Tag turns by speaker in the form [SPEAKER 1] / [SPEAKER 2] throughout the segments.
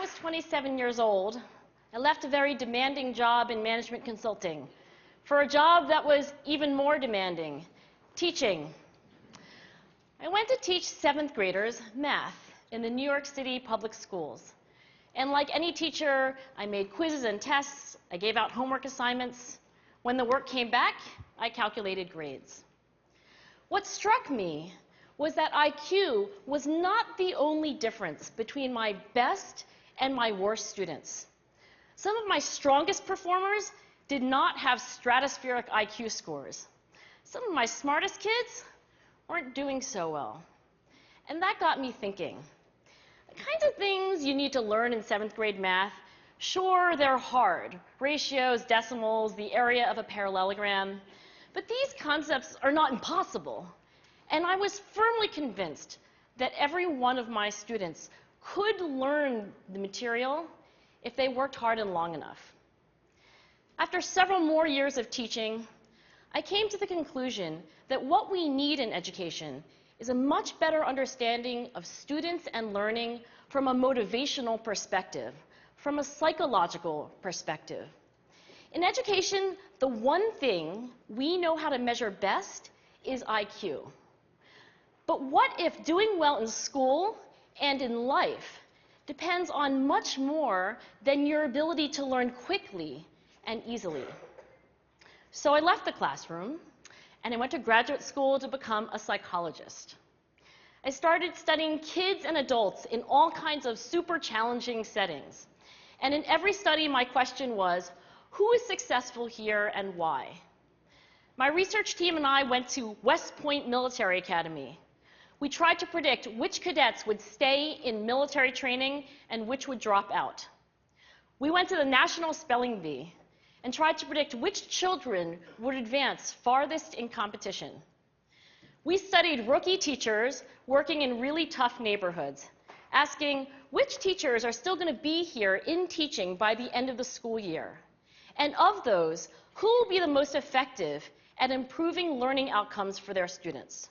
[SPEAKER 1] was 27 years old, I left a very demanding job in management consulting for a job that was even more demanding, teaching. I went to teach 7th graders math in the New York City public schools. And like any teacher, I made quizzes and tests, I gave out homework assignments. When the work came back, I calculated grades. What struck me was that IQ was not the only difference between my best and my worst students. Some of my strongest performers did not have stratospheric IQ scores. Some of my smartest kids weren't doing so well. And that got me thinking. The kinds of things you need to learn in 7th grade math, sure, they're hard. Ratios, decimals, the area of a parallelogram. But these concepts are not impossible. And I was firmly convinced that every one of my students could learn the material if they worked hard and long enough. After several more years of teaching, I came to the conclusion that what we need in education is a much better understanding of students and learning from a motivational perspective, from a psychological perspective. In education, the one thing we know how to measure best is IQ. But what if doing well in school and in life depends on much more than your ability to learn quickly and easily? So I left the classroom and I went to graduate school to become a psychologist. I started studying kids and adults in all kinds of super challenging settings. And in every study, my question was, who is successful here and why? My research team and I went to West Point Military Academy. We tried to predict which cadets would stay in military training and which would drop out. We went to the National Spelling Bee and tried to predict which children would advance farthest in competition. We studied rookie teachers working in really tough neighborhoods, asking which teachers are still going to be here in teaching by the end of the school year. And of those, who will be the most effective at improving learning outcomes for their students?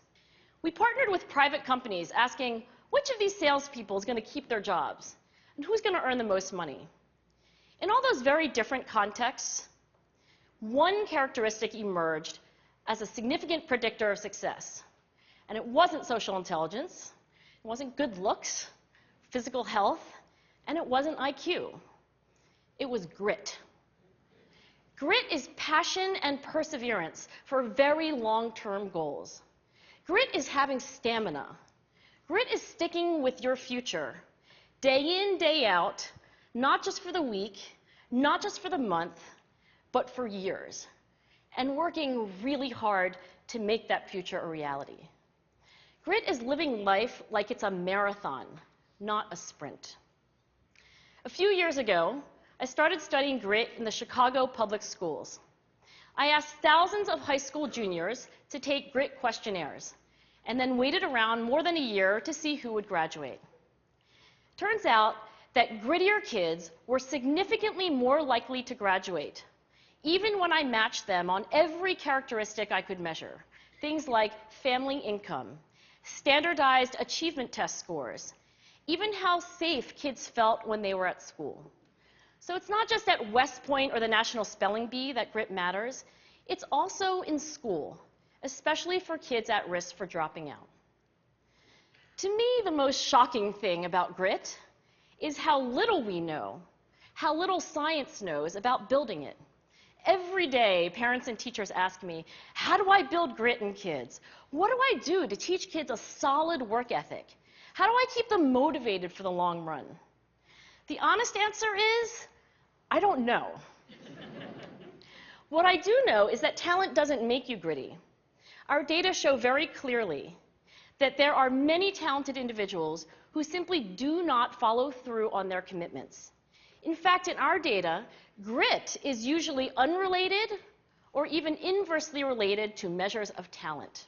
[SPEAKER 1] We partnered with private companies asking which of these salespeople is going to keep their jobs and who's going to earn the most money. In all those very different contexts, one characteristic emerged as a significant predictor of success. And it wasn't social intelligence, it wasn't good looks, physical health, and it wasn't IQ. It was grit. Grit is passion and perseverance for very long-term goals. Grit is having stamina. Grit is sticking with your future, day in, day out, not just for the week, not just for the month, but for years, and working really hard to make that future a reality. Grit is living life like it's a marathon, not a sprint. A few years ago, I started studying grit in the Chicago public schools. I asked thousands of high school juniors to take grit questionnaires, and then waited around more than a year to see who would graduate. Turns out that grittier kids were significantly more likely to graduate, even when I matched them on every characteristic I could measure, things like family income, standardized achievement test scores, even how safe kids felt when they were at school. So it's not just at West Point or the National Spelling Bee that grit matters, it's also in school, especially for kids at risk for dropping out. To me, the most shocking thing about grit is how little we know, how little science knows about building it. Every day, parents and teachers ask me, how do I build grit in kids? What do I do to teach kids a solid work ethic? How do I keep them motivated for the long run? The honest answer is, I don't know. What I do know is that talent doesn't make you gritty. Our data show very clearly that there are many talented individuals who simply do not follow through on their commitments. In fact, in our data, grit is usually unrelated or even inversely related to measures of talent.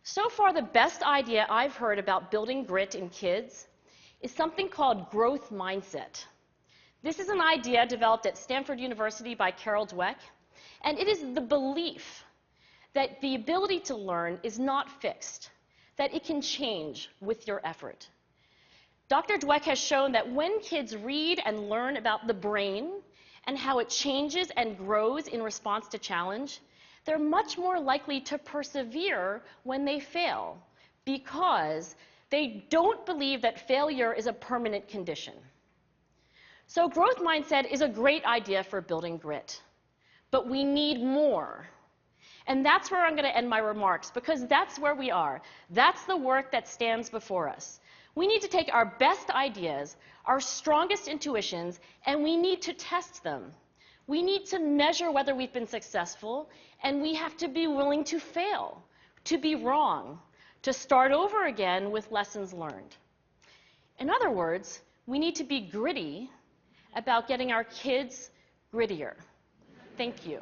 [SPEAKER 1] So far, the best idea I've heard about building grit in kids is something called growth mindset. This is an idea developed at Stanford University by Carol Dweck, and it is the belief that the ability to learn is not fixed, that it can change with your effort. Dr. Dweck has shown that when kids read and learn about the brain and how it changes and grows in response to challenge, they're much more likely to persevere when they fail because they don't believe that failure is a permanent condition. So growth mindset is a great idea for building grit, but we need more. And that's where I'm going to end my remarks, because that's where we are. That's the work that stands before us. We need to take our best ideas, our strongest intuitions, and we need to test them. We need to measure whether we've been successful, and we have to be willing to fail, to be wrong, to start over again with lessons learned. In other words, we need to be gritty about getting our kids grittier. Thank you.